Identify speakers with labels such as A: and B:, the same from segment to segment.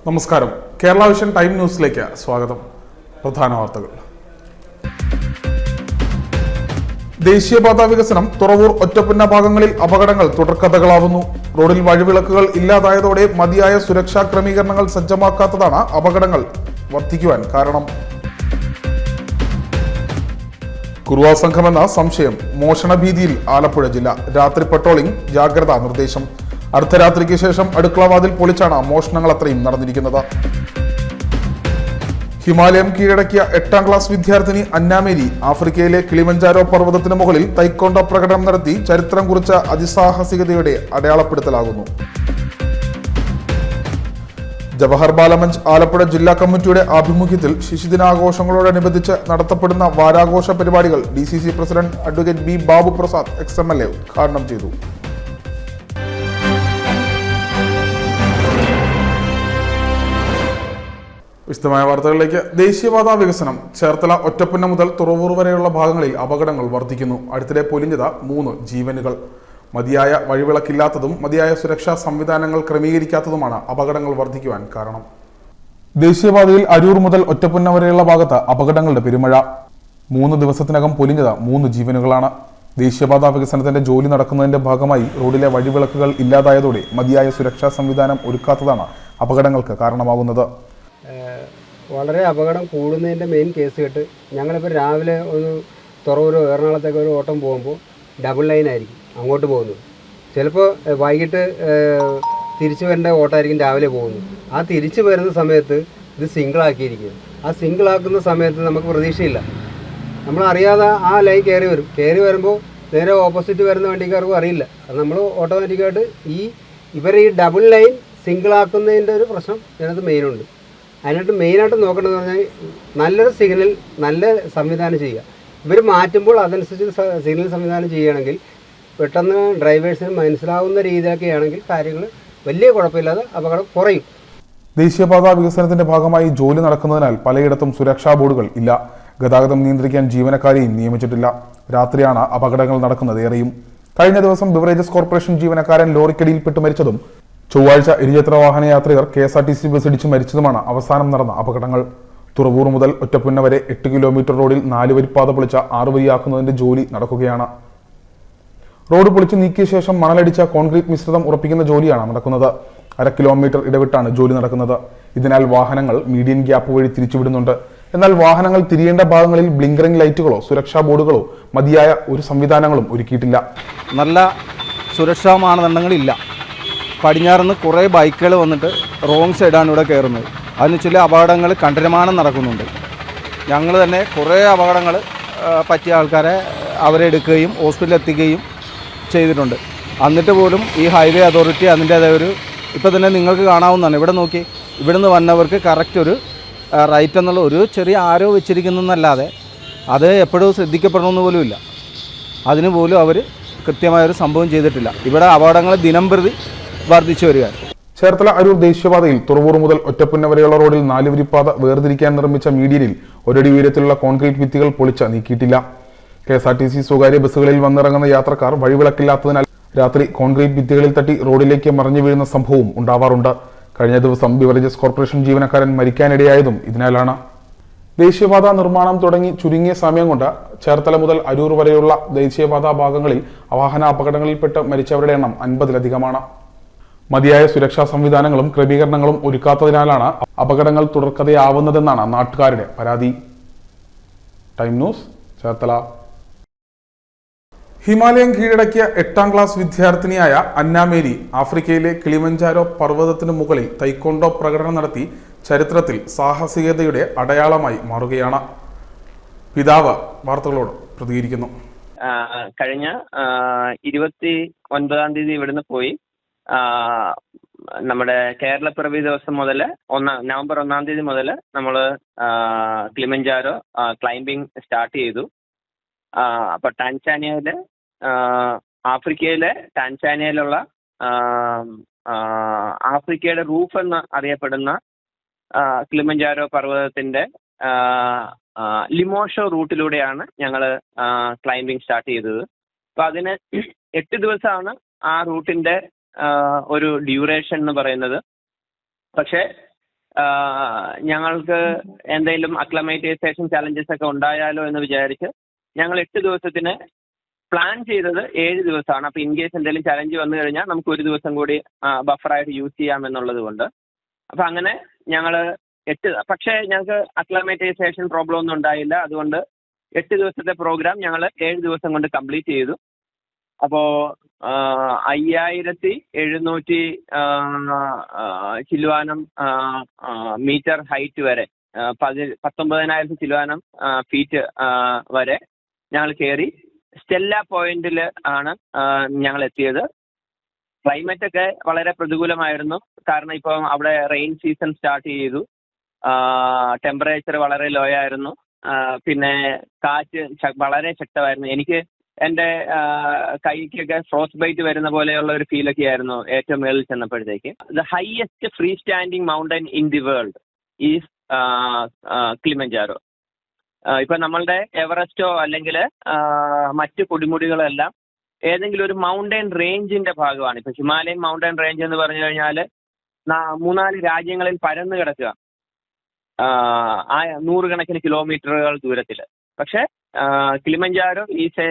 A: നമസ്കാരം. Kerala vision time ന്യൂസിലേക്ക് സ്വാഗതം. പ്രധാന വാർത്തകൾ. ദേശീയപാതാ വികസനം തുറവൂർ ഒറ്റപ്പുന്ന ഭാഗങ്ങളിൽ അപകടങ്ങൾ തുടർക്കഥകളാവുന്നു. റോഡിൽ വഴിവിളക്കുകൾ ഇല്ലാതായതോടെ മതിയായ സുരക്ഷാ ക്രമീകരണങ്ങൾ സജ്ജമാക്കാത്തതാണ് അപകടങ്ങൾ വർദ്ധിക്കുവാൻ കാരണം. കുറുവാ സംഘമെന്ന സംശയം. മോഷണ ഭീതിയിൽ ആലപ്പുഴ ജില്ല. രാത്രി പട്രോളിംഗ് ജാഗ്രതാ നിർദ്ദേശം. അർദ്ധരാത്രിക്ക് ശേഷം അടുക്കളവാതിൽ പൊളിച്ചാണ് മോഷണങ്ങൾ അത്രയും നടന്നിരിക്കുന്നത്. ഹിമാലയം കീഴടക്കിയ 8ാം ക്ലാസ് വിദ്യാർത്ഥിനി അന്നാമേരി ആഫ്രിക്കയിലെ കിളിമഞ്ചാരോ പർവ്വതത്തിന് മുകളിൽ തൈക്കോണ്ടോ പ്രകടനം നടത്തി ചരിത്രം കുറിച്ച അതിസാഹസികതയുടെ അടയാളപ്പെടുത്തലാകുന്നു. ജവഹർ ബാലമഞ്ച് ആലപ്പുഴ ജില്ലാ കമ്മിറ്റിയുടെ ആഭിമുഖ്യത്തിൽ ശിശുദിനാഘോഷങ്ങളോടനുബന്ധിച്ച് നടത്തപ്പെടുന്ന വാരാഘോഷ പരിപാടികൾ DCC president advocate B. Babu Prasad XMLA ഉദ്ഘാടനം ചെയ്തു. വിശദമായ വാർത്തകളിലേക്ക്. ദേശീയപാതാ വികസനം. ചേർത്തല ഒറ്റപ്പുന്ന മുതൽ തുറവൂർ വരെയുള്ള ഭാഗങ്ങളിൽ അപകടങ്ങൾ വർദ്ധിക്കുന്നു. അടുത്തിടെ പൊലിഞ്ഞത് 3 ജീവനുകൾ. മതിയായ വഴിവിളക്കില്ലാത്തതും മതിയായ സുരക്ഷാ സംവിധാനങ്ങൾ ക്രമീകരിക്കാത്തതുമാണ് അപകടങ്ങൾ വർദ്ധിക്കുവാൻ കാരണം. ദേശീയപാതയിൽ അരൂർ മുതൽ ഒറ്റപ്പുന്ന വരെയുള്ള ഭാഗത്ത് അപകടങ്ങളുടെ പെരുമഴ. 3 ദിവസത്തിനകം പൊലിഞ്ഞത് 3 ജീവനുകളാണ്. ദേശീയപാതാ വികസനത്തിന്റെ ജോലി നടക്കുന്നതിന്റെ ഭാഗമായി റോഡിലെ വഴിവിളക്കുകൾ ഇല്ലാതായതോടെ മതിയായ സുരക്ഷാ സംവിധാനം ഒരുക്കാത്തതാണ് അപകടങ്ങൾക്ക് കാരണമാകുന്നത്.
B: വളരെ അപകടം കൂടുന്നതിൻ്റെ മെയിൻ കേസ് കേട്ട് ഞങ്ങളിപ്പോൾ രാവിലെ ഒരു തുറവൂർ എറണാകുളത്തേക്ക് ഒരു ഓട്ടം പോകുമ്പോൾ ഡബിൾ ലൈൻ ആയിരിക്കും അങ്ങോട്ട് പോകുന്നത്. ചിലപ്പോൾ വൈകിട്ട് തിരിച്ചു വരേണ്ട ഓട്ടമായിരിക്കും രാവിലെ പോകുന്നത്. ആ തിരിച്ചു വരുന്ന സമയത്ത് ഇത് സിംഗിളാക്കിയിരിക്കും. ആ സിംഗിളാക്കുന്ന സമയത്ത് നമുക്ക് പ്രതീക്ഷയില്ല. നമ്മളറിയാതെ ആ ലൈൻ കയറി വരുമ്പോൾ നേരെ ഓപ്പോസിറ്റ് വരുന്ന വണ്ടിക്കാർക്കും അറിയില്ല. അത് നമ്മൾ ഓട്ടോമാറ്റിക്കായിട്ട് ഈ ഡബിൾ ലൈൻ സിംഗിളാക്കുന്നതിൻ്റെ ഒരു പ്രശ്നം ഇതിനകത്ത് മെയിനുണ്ട്. അതിനായിട്ട് മെയിനായിട്ട് നോക്കേണ്ടതെന്ന് പറഞ്ഞാൽ നല്ലൊരു സിഗ്നൽ, നല്ല സംവിധാനം ചെയ്യുക. ഇവർ മാറ്റുമ്പോൾ അതനുസരിച്ച് സിഗ്നൽ സംവിധാനം ചെയ്യുകയാണെങ്കിൽ പെട്ടെന്ന് ഡ്രൈവേഴ്സിന് മനസ്സിലാവുന്ന രീതിയിലൊക്കെ ആണെങ്കിൽ കാര്യങ്ങൾ വലിയ കുഴപ്പമില്ലാതെ അപകടം കുറയും.
A: ദേശീയപാതാ വികസനത്തിന്റെ ഭാഗമായി ജോലി നടക്കുന്നതിനാൽ പലയിടത്തും സുരക്ഷാ ബോർഡുകൾ ഇല്ല. ഗതാഗതം നിയന്ത്രിക്കാൻ ജീവനക്കാരെയും നിയമിച്ചിട്ടില്ല. രാത്രിയാണ് അപകടങ്ങൾ നടക്കുന്നത് ഏറെയും. കഴിഞ്ഞ ദിവസം ബിവറേജസ് കോർപ്പറേഷൻ ജീവനക്കാരൻ ലോറിക്കടിയിൽപ്പെട്ട് മരിച്ചതും ചൊവ്വാഴ്ച ഇരുചക്ര വാഹന യാത്രികർ KSRTC ബസ് ഇടിച്ച് മരിച്ചതുമാണ് അവസാനം നടന്ന അപകടങ്ങൾ. തുറവൂർ മുതൽ ഒറ്റപ്പുന്ന വരെ 8 കിലോമീറ്റർ റോഡിൽ 4 വരിപ്പാത പൊളിച്ച 6 വരിയാക്കുന്നതിന്റെ ജോലി നടക്കുകയാണ്. റോഡ് പൊളിച്ച് നീക്കിയ ശേഷം മണലടിച്ച കോൺക്രീറ്റ് മിശ്രിതം ഉറപ്പിക്കുന്ന ജോലിയാണ് നടക്കുന്നത്. 1/2 കിലോമീറ്റർ ഇടവിട്ടാണ് ജോലി നടക്കുന്നത്. ഇതിനാൽ വാഹനങ്ങൾ മീഡിയൻ ഗ്യാപ്പ് വഴി തിരിച്ചുവിടുന്നുണ്ട്. എന്നാൽ വാഹനങ്ങൾ തിരിയേണ്ട ഭാഗങ്ങളിൽ ബ്ലിങ്കറിംഗ് ലൈറ്റുകളോ സുരക്ഷാ ബോർഡുകളോ മതിയായ ഒരു സംവിധാനങ്ങളും ഒരുക്കിയിട്ടില്ല.
C: നല്ല സുരക്ഷാ മാനദണ്ഡങ്ങളില്ല. പടിഞ്ഞാറുനിന്ന് കുറേ ബൈക്കുകൾ വന്നിട്ട് റോങ് സൈഡാണ് ഇവിടെ കയറുന്നത്. അതിന് ചില അപകടങ്ങൾ കണ്ടമാനം നടക്കുന്നുണ്ട്. ഞങ്ങൾ തന്നെ കുറേ അപകടങ്ങൾ പറ്റിയ ആൾക്കാരെ അവരെ എടുക്കുകയും ഹോസ്പിറ്റലിൽ എത്തിക്കുകയും ചെയ്തിട്ടുണ്ട്. എന്നിട്ട് പോലും ഈ ഹൈവേ അതോറിറ്റി അതിൻ്റേതായ ഇപ്പോൾ തന്നെ നിങ്ങൾക്ക് കാണാവുന്നതാണ്. ഇവിടെ നോക്കി, ഇവിടുന്ന് വന്നവർക്ക് കറക്റ്റ് ഒരു റൈറ്റ് എന്നുള്ള ഒരു ചെറിയ ആരോ വെച്ചിരിക്കുന്നതെന്നല്ലാതെ അത് എപ്പോഴും ശ്രദ്ധിക്കപ്പെടണമെന്ന് പോലും ഇല്ല. അതിന് പോലും അവർ കൃത്യമായൊരു സംഭവം ചെയ്തിട്ടില്ല. ഇവിടെ അപകടങ്ങൾ ദിനം പ്രതി വർദ്ധിച്ചു വരികയാണ്.
A: ചേർത്തല അരൂർ ദേശീയപാതയിൽ തുറവൂർ മുതൽ ഒറ്റപ്പുന്ന വരെയുള്ള റോഡിൽ 4 വരിപ്പാത വേർതിരിക്കാൻ നിർമ്മിച്ച മീഡിയനിൽ 1 അടി ഉയരത്തിലുള്ള കോൺക്രീറ്റ് ഭിത്തികൾ പൊളിച്ച് നീക്കിയിട്ടില്ല. KSRTC സ്വകാര്യ ബസ്സുകളിൽ വന്നിറങ്ങുന്ന യാത്രക്കാർ വഴിവിളക്കില്ലാത്തതിനാൽ രാത്രി കോൺക്രീറ്റ് ഭിത്തികളിൽ തട്ടി റോഡിലേക്ക് മറിഞ്ഞു വീഴുന്ന സംഭവവും ഉണ്ടാവാറുണ്ട്. കഴിഞ്ഞ ദിവസം ബിവറേജസ് കോർപ്പറേഷൻ ജീവനക്കാരൻ മരിക്കാനിടയായതും ഇതിനാലാണ്. ദേശീയപാത നിർമ്മാണം തുടങ്ങി ചുരുങ്ങിയ സമയം കൊണ്ട് ചേർത്തല മുതൽ അരൂർ വരെയുള്ള ദേശീയപാതാ ഭാഗങ്ങളിൽ വാഹന അപകടങ്ങളിൽപ്പെട്ട് മരിച്ചവരുടെ എണ്ണം 50-ലധികമാണ്. മതിയായ സുരക്ഷാ സംവിധാനങ്ങളും ക്രമീകരണങ്ങളും ഒരുക്കാത്തതിനാലാണ് അപകടങ്ങൾ തുടർക്കഥയാവുന്നതെന്നാണ് നാട്ടുകാരുടെ പരാതി. Time news, Cherthala. ഹിമാലയം കീഴടക്കിയ 8ാം ക്ലാസ് വിദ്യാർത്ഥിനിയായ അന്നാമേരി ആഫ്രിക്കയിലെ കിളിമഞ്ചാരോ പർവ്വതത്തിന് മുകളിൽ തൈക്കോണ്ടോ പ്രകടനം നടത്തി ചരിത്രത്തിൽ സാഹസികതയുടെ അടയാളമായി മാറുകയാണ്. പിതാവ് വാർത്തകളോട് പ്രതികരിക്കുന്നു.
D: കഴിഞ്ഞ 29-ാം തീയതി ഇവിടുന്ന് പോയി നമ്മുടെ കേരളപ്പിറവി ദിവസം മുതൽ നവംബർ 1-ാം തീയതി മുതൽ നമ്മൾ കിളിമഞ്ചാരോ ക്ലൈംബിംഗ് സ്റ്റാർട്ട് ചെയ്തു. അപ്പോൾ ടാൻസാനിയയിലുള്ള ആഫ്രിക്കയുടെ റൂഫ് എന്ന് അറിയപ്പെടുന്ന കിളിമഞ്ചാരോ പർവ്വതത്തിൻ്റെ ലിമോഷോ റൂട്ടിലൂടെയാണ് ഞങ്ങൾ ക്ലൈംബിംഗ് സ്റ്റാർട്ട് ചെയ്തത്. അപ്പോൾ അതിന് 8 ദിവസമാണ് ആ റൂട്ടിൻ്റെ ഒരു ഡ്യൂറേഷൻ എന്ന് പറയുന്നത്. പക്ഷേ ഞങ്ങൾക്ക് എന്തെങ്കിലും അക്ലമൈറ്റൈസേഷൻ ചലഞ്ചസ് ഒക്കെ ഉണ്ടായാലോ എന്ന് വിചാരിച്ച് ഞങ്ങൾ 8 ദിവസത്തിന് പ്ലാൻ ചെയ്തത് 7 ദിവസമാണ്. അപ്പോൾ ഇൻ കേസ് എന്തെങ്കിലും ചലഞ്ച് വന്നു കഴിഞ്ഞാൽ നമുക്ക് ഒരു ദിവസം കൂടി ബഫറായിട്ട് യൂസ് ചെയ്യാമെന്നുള്ളത് കൊണ്ട് അപ്പോൾ അങ്ങനെ ഞങ്ങൾ പക്ഷേ ഞങ്ങൾക്ക് അക്ലമൈറ്റൈസേഷൻ പ്രോബ്ലം ഒന്നും ഉണ്ടായില്ല. അതുകൊണ്ട് 8 ദിവസത്തെ പ്രോഗ്രാം ഞങ്ങൾ 7 ദിവസം കൊണ്ട് കംപ്ലീറ്റ് ചെയ്തു. അപ്പോൾ 5700 ചില്ലുവാനം മീറ്റർ ഹൈറ്റ് വരെ 19,000 ചില്ലുവാനം ഫീറ്റ് വരെ ഞങ്ങൾ കയറി. സ്റ്റെല്ല പോയിന്റിൽ ആണ് ഞങ്ങൾ എത്തിയത്. ക്ലൈമറ്റ് ഒക്കെ വളരെ പ്രതികൂലമായിരുന്നു. കാരണം ഇപ്പോൾ അവിടെ റെയിൻ സീസൺ സ്റ്റാർട്ട് ചെയ്തു. ടെമ്പറേച്ചർ വളരെ ലോ ആയിരുന്നു. പിന്നെ കാറ്റ് വളരെ ശക്തമായിരുന്നു. എനിക്ക് എൻ്റെ കൈക്കൊക്കെ ഫ്രോസ്റ്റ് ബൈറ്റ് വരുന്ന പോലെയുള്ള ഒരു ഫീലൊക്കെ ആയിരുന്നു ഏറ്റവും മേളിൽ ചെന്നപ്പോഴത്തേക്ക്. The highest free standing mountain in the world is Kilimanjaro. ഇപ്പം നമ്മളുടെ എവറസ്റ്റോ അല്ലെങ്കിൽ മറ്റ് കൊടുമുടികളെല്ലാം ഏതെങ്കിലും ഒരു മൗണ്ടൻ റേഞ്ചിൻ്റെ ഭാഗമാണ്. ഇപ്പം ഹിമാലയൻ മൗണ്ടൻ റേഞ്ച് എന്ന് പറഞ്ഞു കഴിഞ്ഞാൽ 3-4 രാജ്യങ്ങളിൽ പരന്നു കിടക്കുക, 100 കണക്കിന് കിലോമീറ്ററുകൾ ദൂരത്തിൽ. പക്ഷേ Kilimanjaro is A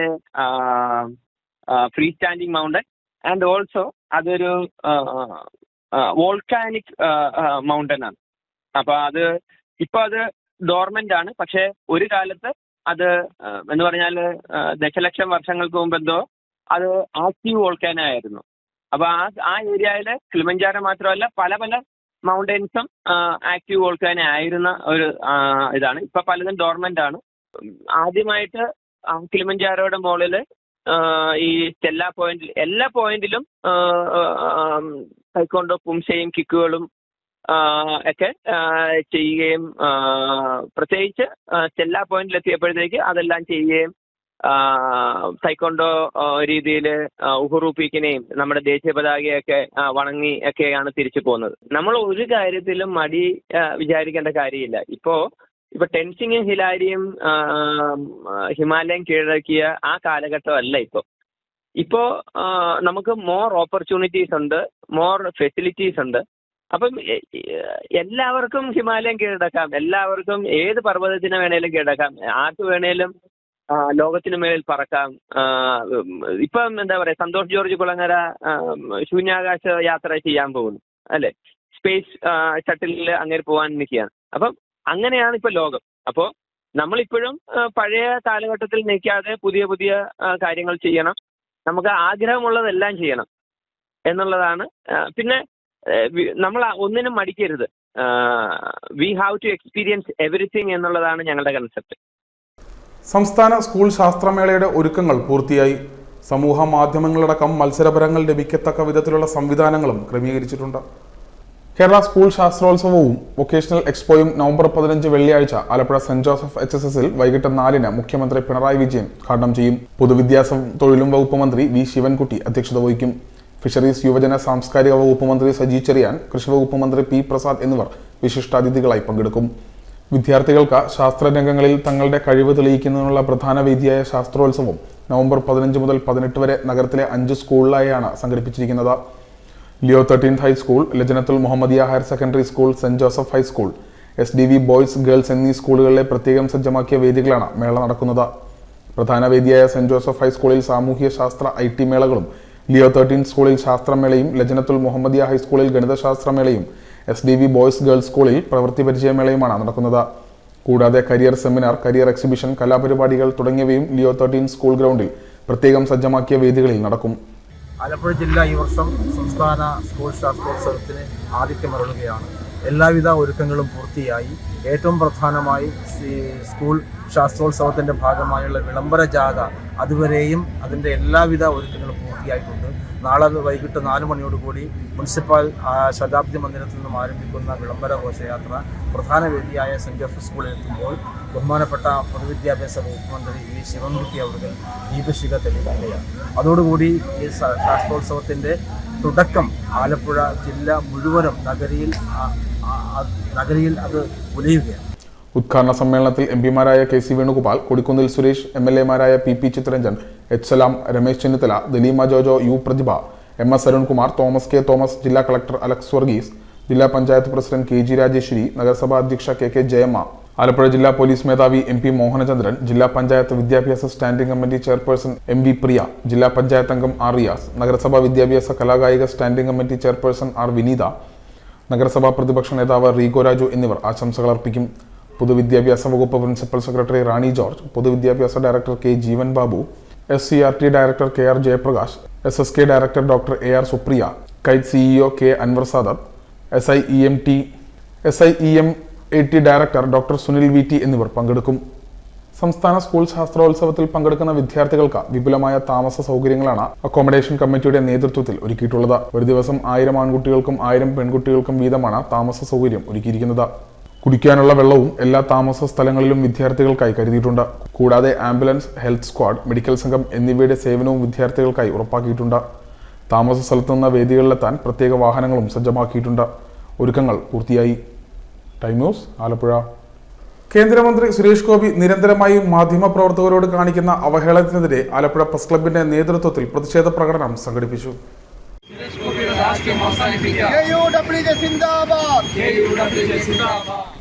D: free standing mountain and also അതൊരു വോൾക്കാനിക് മൗണ്ടൻ ആണ്. അപ്പോൾ അത് ഇപ്പോൾ അത് ഡോർമെൻ്റ് ആണ്. പക്ഷേ ഒരു കാലത്ത് അത് എന്ന് പറഞ്ഞാൽ ദശലക്ഷം വർഷങ്ങൾക്ക് മുമ്പ് എന്തോ അത് ആക്റ്റീവ് വോൾക്കാനായിരുന്നു. അപ്പോൾ ആ ഏരിയയിൽ കിളിമഞ്ചാരോ മാത്രമല്ല പല പല മൗണ്ടൻസും ആക്റ്റീവ് വോൾക്കാനോ ആയിരുന്ന ഒരു ഇതാണ്. ഇപ്പോൾ പലതും ഡോർമെൻ്റ് ആണ്. ആദ്യമായിട്ട് കിളിമഞ്ചാരോയുടെ മുകളിൽ ഈ സ്റ്റെല്ല പോയിന്റിൽ എല്ലാ പോയിന്റിലും കൈക്കൊണ്ടോ പുംസയും കിക്കുകളും ഒക്കെ ചെയ്യുകയും പ്രത്യേകിച്ച് സ്റ്റെല്ല പോയിന്റിൽ എത്തിയപ്പോഴത്തേക്ക് അതെല്ലാം ചെയ്യുകയും തൈക്കൊണ്ടോ രീതിയിൽ ഉഹുറു പീക്കിനെയും നമ്മുടെ ദേശീയ പതാകയൊക്കെ വണങ്ങി ഒക്കെയാണ് തിരിച്ചു പോകുന്നത്. നമ്മൾ ഒരു കാര്യത്തിലും മടി വിചാരിക്കേണ്ട കാര്യമില്ല. ഇപ്പോൾ ടെൻസിങ്ങും ഹിലാരിയും ഹിമാലയം കീഴടക്കിയ ആ കാലഘട്ടമല്ല ഇപ്പോൾ നമുക്ക് മോർ ഓപ്പർച്യൂണിറ്റീസ് ഉണ്ട്, മോർ ഫെസിലിറ്റീസ് ഉണ്ട്. അപ്പം എല്ലാവർക്കും ഹിമാലയം കീഴടക്കാം, എല്ലാവർക്കും ഏത് പർവ്വതത്തിന് വേണേലും കീഴടക്കാം, ആർക്ക് വേണേലും ലോകത്തിന് മേലിൽ പറക്കാം. ഇപ്പം എന്താ പറയുക, സന്തോഷ് ജോർജ് കുളങ്ങര ശൂന്യാകാശ യാത്ര ചെയ്യാൻ പോകുന്നു അല്ലേ, സ്പേസ് ഷട്ടിലിൽ അങ്ങനെ പോകാൻ നിൽക്കുകയാണ്. അപ്പം അങ്ങനെയാണ് ഇപ്പോൾ ലോകം. അപ്പോൾ നമ്മളിപ്പോഴും പഴയ കാലഘട്ടത്തിൽ നിൽക്കാതെ പുതിയ പുതിയ കാര്യങ്ങൾ ചെയ്യണം, നമുക്ക് ആഗ്രഹമുള്ളതെല്ലാം ചെയ്യണം എന്നുള്ളതാണ്. പിന്നെ നമ്മൾ ഒന്നിനും മടിക്കരുത്. We have to experience everything എന്നുള്ളതാണ് ഞങ്ങളുടെ കൺസെപ്റ്റ്.
A: സംസ്ഥാന സ്കൂൾ ശാസ്ത്രമേളയുടെ ഒരുക്കങ്ങൾ പൂർത്തിയായി. സമൂഹ മാധ്യമങ്ങളടക്കം മത്സരപരങ്ങൾ ലഭിക്കത്തക്ക വിധത്തിലുള്ള സംവിധാനങ്ങളും ക്രമീകരിച്ചിട്ടുണ്ട്. കേരള സ്കൂൾ ശാസ്ത്രോത്സവവും വൊക്കേഷണൽ എക്സ്പോയും നവംബർ 15 വെള്ളിയാഴ്ച ആലപ്പുഴ സെന്റ് ജോസഫ് HSSൽ വൈകിട്ട് 4-ന് മുഖ്യമന്ത്രി പിണറായി വിജയൻ ഉദ്ഘാടനം ചെയ്യും. പൊതുവിദ്യാഭ്യാസ തൊഴിലും വകുപ്പ് മന്ത്രി വി ശിവൻകുട്ടി അധ്യക്ഷത വഹിക്കും. ഫിഷറീസ് യുവജന സാംസ്കാരിക വകുപ്പ് മന്ത്രി സജി ചെറിയാൻ, കൃഷി വകുപ്പ് മന്ത്രി പി പ്രസാദ് എന്നിവർ വിശിഷ്ടാതിഥികളായി പങ്കെടുക്കും. വിദ്യാർത്ഥികൾക്ക് ശാസ്ത്രരംഗങ്ങളിൽ തങ്ങളുടെ കഴിവ് തെളിയിക്കുന്നതിനുള്ള പ്രധാന വേദിയായ ശാസ്ത്രോത്സവം നവംബർ 15 മുതൽ 18 വരെ നഗരത്തിലെ 5 സ്കൂളിലായാണ് സംഘടിപ്പിച്ചിരിക്കുന്നത്. Leo 13th high school, Lajnathul Muhammadiya higher secondary school, saint Joseph high school, SDV boys girls എന്നീ സ്കൂളുകളിലെ പ്രത്യേകം സജ്ജമാക്കിയ വേദികളാണ് മേള നടക്കുന്നത്. പ്രധാന വേദിയായ സെന്റ് ജോസഫ് ഹൈസ്കൂളിൽ സാമൂഹ്യ ശാസ്ത്ര IT മേളകളും, ലിയോ 13 സ്കൂളിൽ ശാസ്ത്രമേളയും, ലജനത്തുൽ മുഹമ്മദിയ ഹൈസ്കൂളിൽ ഗണിതശാസ്ത്രമേളയും, SDV ബോയ്സ് ഗേൾസ് സ്കൂളിൽ പ്രവൃത്തി പരിചയമേളയുമാണ് നടക്കുന്നത്. കൂടാതെ കരിയർ സെമിനാർ, കരിയർ എക്സിബിഷൻ, കലാപരിപാടികൾ തുടങ്ങിയവയും ലിയോ 13 സ്കൂൾ ഗ്രൗണ്ടിൽ പ്രത്യേകം സജ്ജമാക്കിയ വേദികളിൽ നടക്കും.
E: ആലപ്പുഴ ജില്ല ഈ വർഷം സംസ്ഥാന സ്കൂൾ ശാസ്ത്രോത്സവത്തിന് ആതിഥ്യമരുളുകയാണ്. എല്ലാവിധ ഒരുക്കങ്ങളും പൂർത്തിയായി. ഏറ്റവും പ്രധാനമായി സ്കൂൾ ശാസ്ത്രോത്സവത്തിൻ്റെ ഭാഗമായുള്ള വിളംബര ജാഥ അതുവരെയും അതിൻ്റെ എല്ലാവിധ ഒരുക്കങ്ങളും പൂർത്തിയായിട്ടുണ്ട്. നാളെ വൈകിട്ട് 4 മണിയോടുകൂടി മുനിസിപ്പൽ ശതാബ്ദി മന്ദിരത്തിൽ നിന്നും ആരംഭിക്കുന്ന വിളംബര ഘോഷയാത്ര പ്രധാന വേദിയായ സെന്റ് ജോസഫ് സ്കൂളിൽ എത്തുമ്പോൾ ബഹുമാനപ്പെട്ട പൊതുവിദ്യാഭ്യാസ വകുപ്പ് മന്ത്രി വി ശിവൻകുട്ടി അവർ ദീപശിഖ തെളിയിക്കുകയാണ്. അതോടുകൂടി ഈ ശാസ്ത്രോത്സവത്തിൻ്റെ തുടക്കം ആലപ്പുഴ ജില്ല മുഴുവനും നഗരിയിൽ അത് ഉലയുകയാണ്.
A: ഉദ്ഘാടന സമ്മേളനത്തിൽ MP-മാരായ KC വേണുഗോപാൽ, കൊടിക്കുന്നിൽ സുരേഷ്, MLA-മാരായ PP Chitharanjan, H Salam, Ramesh Chennithala, Dalima Jojo, U Prathibha, MS Arunkumar, Thomas K Thomas, ജില്ലാ കളക്ടർ അലക്സ് വർഗീസ്, ജില്ലാ പഞ്ചായത്ത് പ്രസിഡന്റ് KG രാജേശ്വരി, നഗരസഭാ അധ്യക്ഷ KK ജയമ്മ, ആലപ്പുഴ ജില്ലാ പോലീസ് മേധാവി MP മോഹനചന്ദ്രൻ, ജില്ലാ പഞ്ചായത്ത് വിദ്യാഭ്യാസ സ്റ്റാൻഡിംഗ് കമ്മിറ്റി ചെയർപേഴ്സൺ MV പ്രിയ, ജില്ലാ പഞ്ചായത്ത് അംഗം R റിയാസ്, നഗരസഭാ വിദ്യാഭ്യാസ കലാകായിക സ്റ്റാൻഡിംഗ് കമ്മിറ്റി ചെയർപേഴ്സൺ R വിനീത, നഗരസഭാ പ്രതിപക്ഷ നേതാവ് റീഗോ രാജു എന്നിവർ ആശംസകൾ അർപ്പിക്കും. പൊതുവിദ്യാഭ്യാസ വകുപ്പ് പ്രിൻസിപ്പൽ സെക്രട്ടറി റാണി ജോർജ്, പൊതുവിദ്യാഭ്യാസ director K Jeevan Babu, SCRT director KR Jayaprakash, SSK director doctor AR Supriya, KITE CEO K Anwar Sadath, SIEMAT director doctor Sunil VT എന്നിവർ പങ്കെടുക്കും. സംസ്ഥാന സ്കൂൾ ശാസ്ത്രോത്സവത്തിൽ പങ്കെടുക്കുന്ന വിദ്യാർത്ഥികൾക്ക് വിപുലമായ താമസ സൗകര്യങ്ങളാണ് അക്കോമഡേഷൻ കമ്മിറ്റിയുടെ നേതൃത്വത്തിൽ ഒരുക്കിയിട്ടുള്ളത്. ഒരു ദിവസം 1000 ആൺകുട്ടികൾക്കും 1000 പെൺകുട്ടികൾക്കും വീതമാണ് താമസ സൗകര്യം ഒരുക്കിയിരിക്കുന്നത്. കുടിക്കാനുള്ള വെള്ളവും എല്ലാ താമസ സ്ഥലങ്ങളിലും വിദ്യാർത്ഥികൾക്കായി കരുതിയിട്ടുണ്ട്. കൂടാതെ ആംബുലൻസ്, ഹെൽത്ത് സ്ക്വാഡ്, മെഡിക്കൽ സംഘം എന്നിവയുടെ സേവനവും വിദ്യാർത്ഥികൾക്കായി ഉറപ്പാക്കിയിട്ടുണ്ട്. താമസ സ്ഥലത്തുനിന്ന് വേദികളിലെത്താൻ പ്രത്യേക വാഹനങ്ങളും സജ്ജമാക്കിയിട്ടുണ്ട്. ഒരുക്കങ്ങൾ പൂർത്തിയായി. Time news, Alappuzha. കേന്ദ്രമന്ത്രി സുരേഷ് ഗോപി നിരന്തരമായി മാധ്യമപ്രവർത്തകരോട് കാണിക്കുന്ന അവഹേളനത്തിനെതിരെ ആലപ്പുഴ പ്രസ് ക്ലബിന്റെ നേതൃത്വത്തിൽ പ്രതിഷേധ പ്രകടനം സംഘടിപ്പിച്ചു.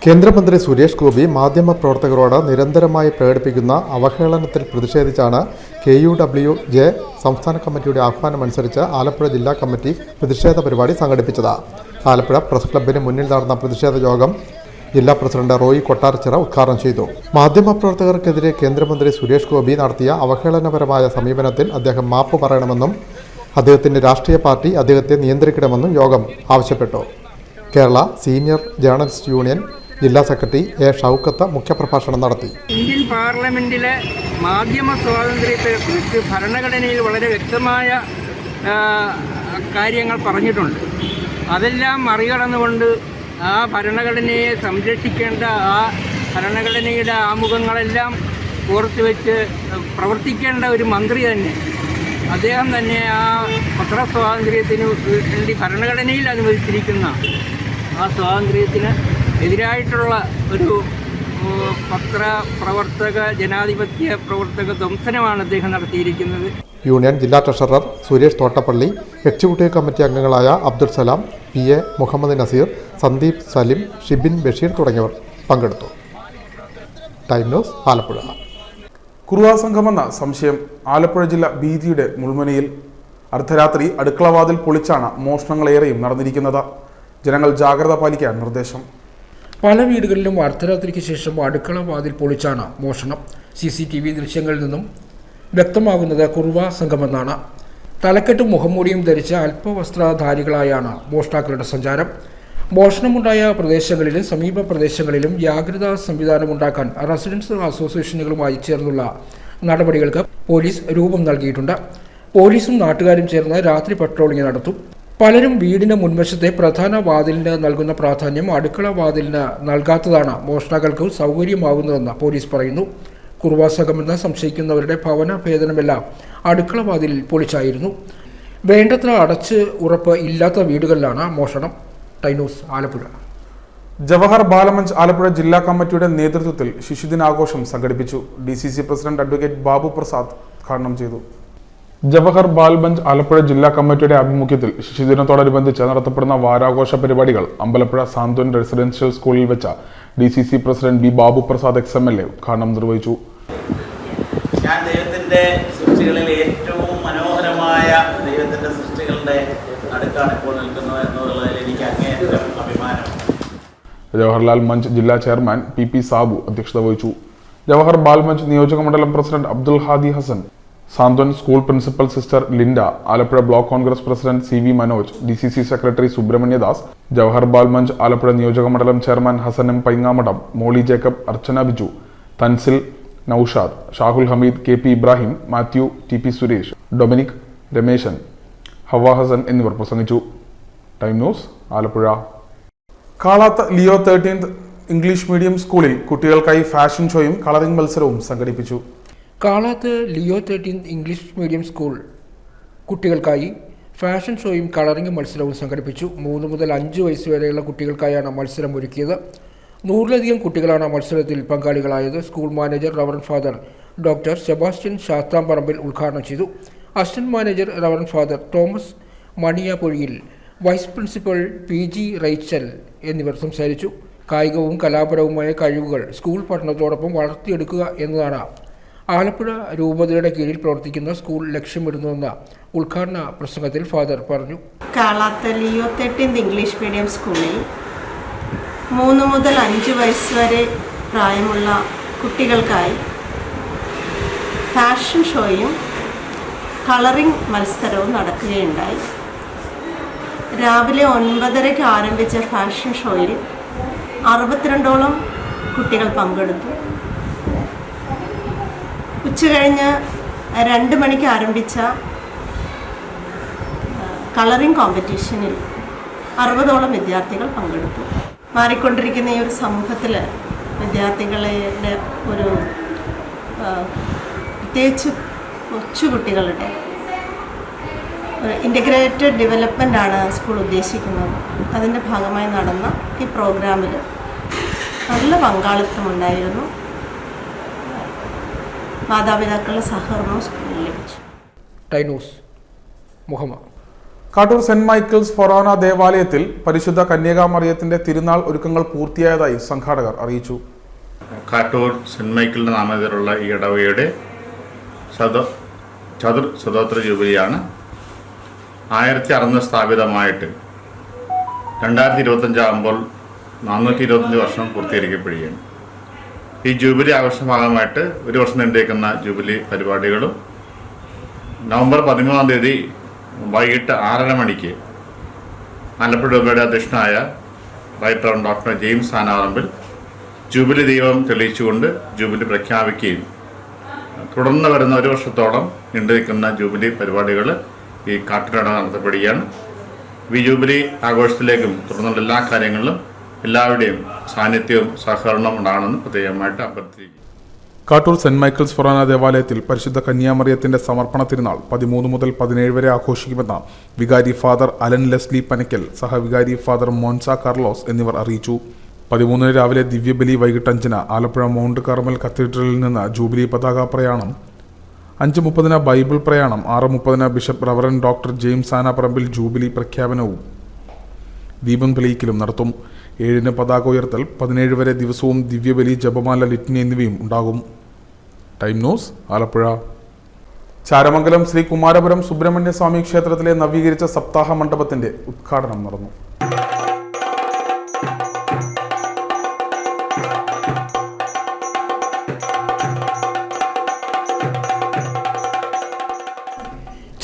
F: കേന്ദ്രമന്ത്രി സുരേഷ് ഗോപി മാധ്യമപ്രവർത്തകരോട് നിരന്തരമായി പ്രകടിപ്പിക്കുന്ന അവഹേളനത്തിൽ പ്രതിഷേധിച്ചാണ് KUWJ സംസ്ഥാന കമ്മിറ്റിയുടെ ആഹ്വാനമനുസരിച്ച് ആലപ്പുഴ ജില്ലാ കമ്മിറ്റി പ്രതിഷേധ പരിപാടി സംഘടിപ്പിച്ചത്. ആലപ്പുഴ പ്രസ് ക്ലബിന് മുന്നിൽ നടന്ന പ്രതിഷേധ യോഗം ജില്ലാ പ്രസിഡന്റ് റോയി കൊട്ടാരച്ചിറ ഉദ്ഘാടനം ചെയ്തു. മാധ്യമപ്രവർത്തകർക്കെതിരെ കേന്ദ്രമന്ത്രി സുരേഷ് ഗോപി നടത്തിയ അവഹേളനപരമായ സമീപനത്തിൽ അദ്ദേഹം മാപ്പ് പറയണമെന്നും അദ്ദേഹത്തിന്റെ രാഷ്ട്രീയ പാർട്ടി അദ്ദേഹത്തെ നിയന്ത്രിക്കണമെന്നും യോഗം ആവശ്യപ്പെട്ടു. കേരള സീനിയർ ജേർണലിസ്റ്റ് യൂണിയൻ ജില്ലാ സെക്രട്ടറി A ഷൗക്കത്ത് മുഖ്യപ്രഭാഷണം നടത്തി.
G: ഇന്ത്യൻ പാർലമെന്റിലെ മാധ്യമ സ്വാതന്ത്ര്യത്തെക്കുറിച്ച് ഭരണഘടനയിൽ വളരെ വ്യക്തമായ കാര്യങ്ങൾ പറഞ്ഞിട്ടുണ്ട്. അതെല്ലാം മറികടന്നുകൊണ്ട് ആ ഭരണഘടനയെ സംരക്ഷിക്കേണ്ട ആ ഭരണഘടനയുടെ ആമുഖങ്ങളെല്ലാം ഓർത്തുവെച്ച് പ്രവർത്തിക്കേണ്ട ഒരു മന്ത്രി തന്നെ അദ്ദേഹം തന്നെ ആ പത്രസ്വാതന്ത്ര്യത്തിന് വേണ്ടി ഭരണഘടനയിൽ അനുവദിച്ചിരിക്കുന്ന ആ സ്വാതന്ത്ര്യത്തിന് എതിരായിട്ടുള്ള ഒരു പത്രപ്രവർത്തക ജനാധിപത്യ പ്രവർത്തക ധ്വംസനമാണ് അദ്ദേഹം നടത്തിയിരിക്കുന്നത്.
F: യൂണിയൻ ജില്ലാ treasurer Suresh Thottappally, executive committee അംഗങ്ങളായ അബ്ദുൽ സലാം, PA മുഹമ്മദ് നസീർ, സന്ദീപ് സലിം, ഷിബിൻ ബഷീർ തുടങ്ങിയവർ പങ്കെടുത്തു. Time news, Alappuzha.
A: കുറുവ സംഘമെന്ന സംശയം. ആലപ്പുഴ ജില്ല ഭീതിയുടെ മുൾമുനയിൽ. അർദ്ധരാത്രി അടുക്കളവാതിൽ പൊളിച്ചാണ് മോഷണങ്ങളേറെയും നടന്നിരിക്കുന്നത്. ജനങ്ങൾ ജാഗ്രത പാലിക്കാൻ നിർദ്ദേശം.
H: പല വീടുകളിലും അർദ്ധരാത്രിക്ക് ശേഷം അടുക്കള വാതിൽ പൊളിച്ചാണ് മോഷണം. CCTV ദൃശ്യങ്ങളിൽ നിന്നും വ്യക്തമാകുന്നത് കുറുവ സംഘമെന്നാണ്. തലക്കെട്ടും മുഖംമൂടിയും ധരിച്ച അല്പവസ്ത്രധാരികളായാണ് മോഷ്ടാക്കളുടെ സഞ്ചാരം. മോഷണമുണ്ടായ പ്രദേശങ്ങളിലും സമീപ പ്രദേശങ്ങളിലും ജാഗ്രതാ സംവിധാനമുണ്ടാക്കാൻ റെസിഡൻസ് അസോസിയേഷനുകളുമായി ചേർന്നുള്ള നടപടികൾക്ക് പോലീസ് രൂപം നൽകിയിട്ടുണ്ട്. പോലീസും നാട്ടുകാരും ചേർന്ന് രാത്രി പട്രോളിംഗ് നടത്തും. പലരും വീടിന് മുൻവശത്തെ പ്രധാന വാതിലിന് നൽകുന്ന പ്രാധാന്യം അടുക്കള വാതിലിന് നൽകാത്തതാണ് മോഷ്ടാക്കൾക്ക് സൗകര്യമാകുന്നതെന്ന് പോലീസ് പറയുന്നു. കുറുവ സംഘമെന്ന് സംശയിക്കുന്നവരുടെ ഭവന ഭേദനമെല്ലാം അടുക്കള വാതിൽ പൊളിച്ചായിരുന്നു. വേണ്ടത്ര അടച്ച് ഉറപ്പ് ഇല്ലാത്ത വീടുകളിലാണ് മോഷണം. Time news, Alappuzha.
A: ജവഹർ ബാലമഞ്ച് ആലപ്പുഴ ജില്ലാ കമ്മിറ്റിയുടെ നേതൃത്വത്തിൽ ശിശുദിനാഘോഷം സംഘടിപ്പിച്ചു. DCC president advocate Babu Prasad ഉദ്ഘാടനം ചെയ്തു. ജവഹർ ബാൽമഞ്ച് ആലപ്പുഴ ജില്ലാ കമ്മിറ്റിയുടെ ആഭിമുഖ്യത്തിൽ ശിശുദിനത്തോടനുബന്ധിച്ച് നടത്തപ്പെടുന്ന വാരാഘോഷ പരിപാടികൾ അമ്പലപ്പുഴ സാന്ത്വൻ റെസിഡൻഷ്യൽ സ്കൂളിൽ വെച്ച DCC president B Babu Prasad XMLA ഉദ്ഘാടനം നിർവഹിച്ചു.
I: ഞാൻ ദൈവത്തിൻ്റെ സൃഷ്ടികളിൽ ഏറ്റവും മനോഹരമായ ദൈവത്തിൻ്റെ സൃഷ്ടികളുടെ അടുത്താണ് ഇപ്പോൾ നിൽക്കുന്നത് എന്നുള്ളതിൽ എനിക്ക് അങ്ങേയറ്റം അഭിമാനമാണ്.
A: ജവഹർലാൽ മഞ്ച് ജില്ലാ ചെയർമാൻ PP സാബു അധ്യക്ഷത വഹിച്ചു. ജവഹർ ബാൽമഞ്ച് നിയോജക മണ്ഡലം president Abdul Hadi Hasan, Santhwan school principal sister Linda, Alappuzha block Congress president CV Manoj, DCC secretary Subrahmanyadas, Jawahar Balmanch Alappuzha നിയോജക മണ്ഡലം chairman Hasan M Paingamadam, Moly Jacob, Archana Biju, Thansil, Naushad, Shahul Hameed, KP Ibrahim, Mathew, TP Suresh, Dominic, Rameshan, Hava Hasan എന്നിവർ പ്രസംഗിച്ചു. Time news, Alappuzha. Kalath Leo 13th English medium സ്കൂളിൽ കുട്ടികൾക്കായി ഫാഷൻ ഷോയും കളറിംഗ് മത്സരവും സംഘടിപ്പിച്ചു.
H: Kalath Leo 13th English medium school കുട്ടികൾക്കായി ഫാഷൻ ഷോയും കളറിംഗ് മത്സരവും സംഘടിപ്പിച്ചു. 3 മുതൽ 5 വയസ്സ് വരെയുള്ള കുട്ടികൾക്കായാണ് മത്സരം ഒരുക്കിയത്. 100-ലധികം കുട്ടികളാണ് മത്സരത്തിൽ പങ്കാളികളായത്. School manager reverend father doctor Sebastian Shasthamparambil ഉദ്ഘാടനം ചെയ്തു. Assistant manager reverend father Thomas Maniyapozhiyil vice principal PG Rachel എന്നിവർ സംസാരിച്ചു. കായികവും കലാപരവുമായ കഴിവുകൾ സ്കൂൾ പഠനത്തോടൊപ്പം വളർത്തിയെടുക്കുക എന്നതാണ് ആലപ്പുഴ രൂപതയുടെ കീഴിൽ പ്രവർത്തിക്കുന്ന സ്കൂൾ ലക്ഷ്യമിടുന്നതെന്ന് ഉദ്ഘാടന പ്രസംഗത്തിൽ ഫാദർ പറഞ്ഞു.
J: കാളാത്ത് ലിയോ 13 ഇംഗ്ലീഷ് മീഡിയം സ്കൂളിൽ 3 മുതൽ 5 വയസ്സ് വരെ പ്രായമുള്ള കുട്ടികൾക്കായി ഫാഷൻ ഷോയും കളറിംഗ് മത്സരവും നടക്കുകയുണ്ടായി. രാവിലെ 9:30 ആരംഭിച്ച ഫാഷൻ ഷോയിൽ 62ഓളം കുട്ടികൾ പങ്കെടുത്തു. ഉച്ചകഴിഞ്ഞ് 2 മണിക്ക് ആരംഭിച്ച കളറിംഗ് കോമ്പറ്റീഷനിൽ 60ഓളം വിദ്യാർത്ഥികൾ പങ്കെടുത്തു. മാറിക്കൊണ്ടിരിക്കുന്ന ഈ ഒരു സമൂഹത്തിൽ വിദ്യാർത്ഥികളുടെ ഒരു പ്രത്യേകിച്ച് കൊച്ചുകുട്ടികളുടെ ഒരു ഇൻ്റഗ്രേറ്റഡ് ഡെവലപ്മെൻ്റാണ് സ്കൂൾ ഉദ്ദേശിക്കുന്നത്. അതിൻ്റെ ഭാഗമായി നടന്ന ഈ പ്രോഗ്രാമിൽ നല്ല പങ്കാളിത്തമുണ്ടായിരുന്നു. മാതാപിതാക്കളുടെ സഹകരണവും സ്കൂളിൽ ലഭിച്ചു.
H: ടൈനൂസ് മുഹമ്മദ്.
A: കാട്ടൂർ സെന്റ് മൈക്കിൾസ് ഫൊറോന ദേവാലയത്തിൽ പരിശുദ്ധ കന്യകാമറിയത്തിന്റെ തിരുനാൾ ഒരുക്കങ്ങൾ പൂർത്തിയായതായി സംഘാടകർ അറിയിച്ചു.
K: കാട്ടൂർ സെന്റ് മൈക്കിളിന്റെ നാമത്തിലുള്ള ഈ ഇടവകയുടെ ശതോത്ര ജൂബിലിയാണ്. 1600 സ്ഥാപിതമായിട്ട് 2025 ആകുമ്പോൾ 425 വർഷം പൂർത്തീകരിക്കപ്പെടുകയാണ്. ഈ ജൂബിലി ആഘോഷ ഭാഗമായിട്ട് ഒരു വർഷം നീണ്ടിരിക്കുന്ന ജൂബിലി പരിപാടികളും നവംബർ 13-ാം തീയതി വൈകിട്ട് 6:30 മണിക്ക് ആലപ്പുഴ രൂപയുടെ അധ്യക്ഷനായ റൈറ്റർ ഡോക്ടർ ജെയിംസ് ആനാറമ്പിൽ ജൂബിലി ദീപം തെളിയിച്ചുകൊണ്ട് ജൂബിലി പ്രഖ്യാപിക്കുകയും തുടർന്ന് വരുന്ന ഒരു വർഷത്തോളം നീണ്ടുനിൽക്കുന്ന ജൂബിലി പരിപാടികൾ ഈ കാട്ടിനട നടത്തപ്പെടുകയാണ്. ഈ ജൂബിലി ആഘോഷത്തിലേക്കും തുടർന്നുള്ള എല്ലാ കാര്യങ്ങളിലും എല്ലാവരുടെയും സാന്നിധ്യവും സഹകരണവും ഉണ്ടാകണമെന്ന് പ്രത്യേകമായിട്ട് അഭ്യർത്ഥിക്കുന്നു.
A: കാട്ടൂർ സെന്റ് മൈക്കിൾസ് ഫൊറോന ദേവാലയത്തിൽ പരിശുദ്ധ കന്യാമറിയത്തിന്റെ സമർപ്പണ തിരുനാൾ 13 മുതൽ 17 വരെ ആഘോഷിക്കുമെന്ന് വികാരി ഫാദർ അലൻ ലെസ്ലി പനക്കൽ, സഹവികാരി ഫാദർ മോൻസ കാർലോസ് എന്നിവർ അറിയിച്ചു. 13 രാവിലെ ദിവ്യബലി, വൈകിട്ട് 5 ആലപ്പുഴ മൗണ്ട് കാർമൽ കത്തീഡ്രലിൽ നിന്ന് ജൂബിലി പതാക പ്രയാണം, 5:30 ബൈബിൾ പ്രയാണം, 6:30 bishop reverend doctor James Anaparambil jubilee പ്രഖ്യാപനവും ദീപം തെളിയിക്കലും നടത്തും. 7 പതാക ഉയർത്തൽ, 17 വരെ ദിവസവും ദിവ്യബലി, ജപമാല, ലിറ്റ്നി എന്നിവയും ഉണ്ടാകും. Time news Alappuzha. ചാരമംഗലം ശ്രീ കുമാരപുരം സുബ്രഹ്മണ്യ സ്വാമി ക്ഷേത്രത്തിലെ നവീകരിച്ച സപ്താഹ മണ്ഡപത്തിന്റെ ഉദ്ഘാടനം നടന്നു.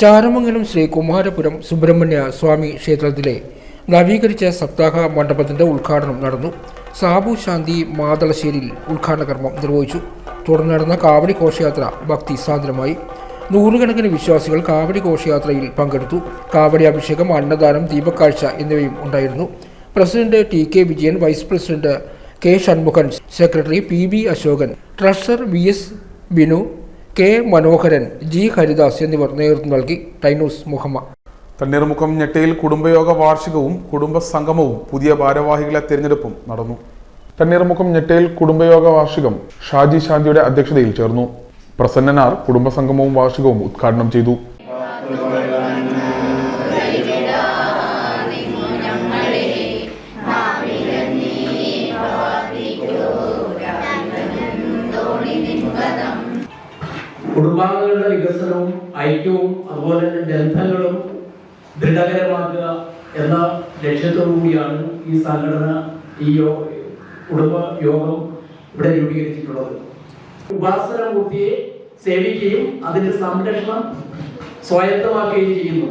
H: ചാരമംഗലം ശ്രീ കുമാരപുരം സുബ്രഹ്മണ്യ സ്വാമി ക്ഷേത്രത്തിലെ നവീകരിച്ച സപ്താഹ മണ്ഡപത്തിന്റെ ഉദ്ഘാടനം നടന്നു. സാബു ശാന്തി മാതളശ്ശേരിയിൽ ഉദ്ഘാടന കർമ്മം നിർവഹിച്ചു. തുടർന്ന് നടന്ന കാവടി ഘോഷയാത്ര ഭക്തി സാന്ദ്രമായി. നൂറുകണക്കിന് വിശ്വാസികൾ കാവടി ഘോഷയാത്രയിൽ പങ്കെടുത്തു. കാവടി അഭിഷേകം, അന്നദാനം, ദീപക്കാഴ്ച എന്നിവയും ഉണ്ടായിരുന്നു. President TK Vijayan, vice president K Shanmukhan, secretary PB Ashokan, treasurer VS Binu, K Manoharan, G Haridas എന്നിവർ നേതൃത്വം നൽകി. ടൈനൂസ് മുഹമ്മദ്.
A: തണ്ണീർമുക്കം ഞെട്ടയിൽ കുടുംബയോഗ വാർഷികവും കുടുംബ സംഗമവും പുതിയ ഭാരവാഹികളെ തിരഞ്ഞെടുപ്പും നടന്നു. തണ്ണീർമുക്കം ഞെട്ടയിൽ കുടുംബയോഗ വാർഷികം ഷാജി ശാന്തിയുടെ അധ്യക്ഷതയിൽ ചേർന്നു. പ്രസന്നനാർ കുടുംബസംഗമവും വാർഷികവും ഉദ്ഘാടനം ചെയ്തു.
L: കുടുംബാംഗങ്ങളുടെ വികസനവും ഐക്യവും അതുപോലെ തന്നെ ബന്ധങ്ങളും ദൃഢകരമാക്കുക എന്ന ലക്ഷ്യത്തോടു കൂടിയാണ് ഈ സംഘടന, ഈ കുടുംബ യോഗം ഇവിടെ രൂപീകരിച്ചിട്ടുള്ളത്. ഉപാസനമൂർത്തിയെ സേവിക്കുകയും അതിന്റെ സംരക്ഷണം സ്വായത്തമാക്കുകയും ചെയ്യുന്നു.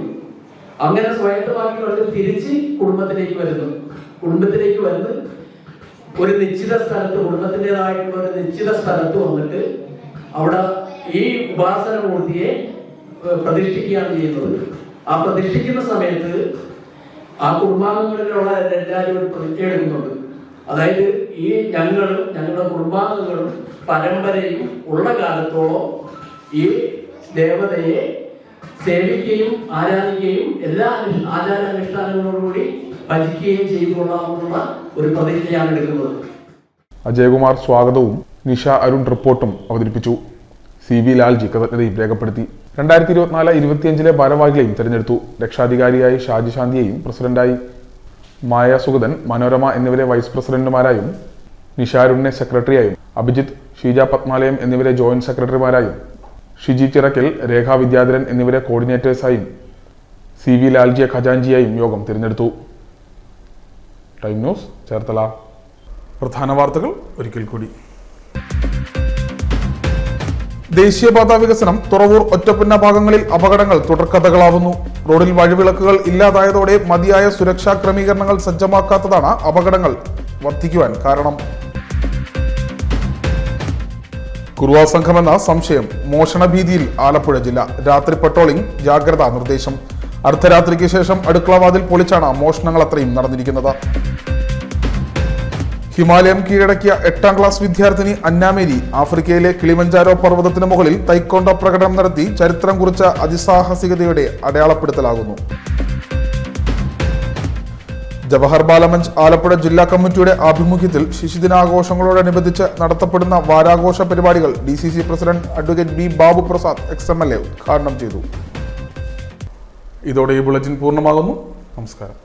L: അങ്ങനെ സ്വായത്തമാക്കിക്കൊണ്ട് തിരിച്ച് കുടുംബത്തിലേക്ക് വന്ന് ഒരു നിശ്ചിത സ്ഥലത്ത്, കുടുംബത്തിൻ്റെതായിട്ടുള്ള ഒരു നിശ്ചിത സ്ഥലത്ത് വന്നിട്ട് അവിടെ ഈ ഉപാസനമൂർത്തിയെ പ്രതിഷ്ഠിക്കുകയാണ് ചെയ്യുന്നത്. ആ പ്രതിഷ്ഠിക്കുന്ന സമയത്ത് ആ കുടുംബാംഗങ്ങളിലുള്ള എല്ലാവരും ഒരു പ്രതിജ്ഞ എടുക്കുന്നുണ്ട്. അതായത് ഈ ഞങ്ങളുടെ കുടുംബാംഗങ്ങളും പരമ്പരയും ഉള്ള കാലത്തോളം ഈ ദേവതയെ സേവിക്കുകയും ആരാധിക്കുകയും എല്ലാ ആചാരാനുഷ്ഠാനങ്ങളോടുകൂടി ഭജിക്കുകയും ചെയ്തുകൊള്ളാമെന്നുള്ള ഒരു പ്രതിജ്ഞയാണ് എടുക്കുന്നത്.
A: അജയകുമാർ സ്വാഗതവും നിഷ അരുൺ റിപ്പോർട്ടും അവതരിപ്പിച്ചു. CB ലാൽജി കൃതജ്ഞതയും രേഖപ്പെടുത്തി. 2024-25 ഭാരവാഹികളെയും തിരഞ്ഞെടുത്തു. രക്ഷാധികാരിയായി ഷാജി ശാന്തിയെയും പ്രസിഡന്റായി മായ സുഗതൻ, മനോരമ എന്നിവരെ വൈസ് പ്രസിഡന്റുമാരായും നിഷാരുണിനെ സെക്രട്ടറിയായും അഭിജിത്ത്, ഷീജ പത്മാലയം എന്നിവരെ ജോയിന്റ് സെക്രട്ടറിമാരായും ഷിജി ചിറക്കൽ, രേഖ വിദ്യാധരൻ എന്നിവരെ കോർഡിനേറ്റേഴ്സായും CV ലാൽജിയെ ഖജാൻജിയായും യോഗം തിരഞ്ഞെടുത്തു. Time news, Cherthala. പ്രധാന വാർത്തകൾ ഒരിക്കൽ കൂടി. ദേശീയപാത വികസനം തുറവൂർ ഒറ്റപ്പുന്ന ഭാഗങ്ങളിൽ അപകടങ്ങൾ തുടർക്കഥകളാവുന്നു. റോഡിൽ വഴിവിളക്കുകൾ ഇല്ലാതായതോടെ മതിയായ സുരക്ഷാ ക്രമീകരണങ്ങൾ സജ്ജമാക്കാത്തതാണ് അപകടങ്ങൾ വർദ്ധിക്കുവാൻ കാരണം. കുറുവ സംഘമെന്ന സംശയം, മോഷണ ഭീതിയിൽ ആലപ്പുഴ ജില്ല. രാത്രി പട്രോളിംഗ്, ജാഗ്രതാ നിർദ്ദേശം. അർദ്ധരാത്രിക്ക് ശേഷം അടുക്കളവാതിൽ പൊളിച്ചാണ് മോഷണങ്ങൾ അത്രയും നടന്നിരിക്കുന്നത്. ഹിമാലയം കീഴടക്കിയ 8ാം ക്ലാസ് വിദ്യാർത്ഥിനി അന്നാമേരി ആഫ്രിക്കയിലെ കിളിമഞ്ചാരോ പർവ്വതത്തിന് മുകളിൽ തൈക്കോണ്ടോ പ്രകടനം നടത്തി ചരിത്രം കുറിച്ച അതിസാഹസികതയുടെ അടയാളപ്പെടുത്തലാകുന്നു. ജവഹർ ബാലമഞ്ച് ആലപ്പുഴ ജില്ലാ കമ്മിറ്റിയുടെ ആഭിമുഖ്യത്തിൽ ശിശുദിനാഘോഷങ്ങളോടനുബന്ധിച്ച് നടത്തപ്പെടുന്ന വാരാഘോഷ പരിപാടികൾ DCC president advocate B. Babu Prasad XMLA ഉദ്ഘാടനം ചെയ്തു. ഇതോടെ ഈ ബുള്ളറ്റിൻ പൂർണ്ണമാകുന്നു. നമസ്കാരം.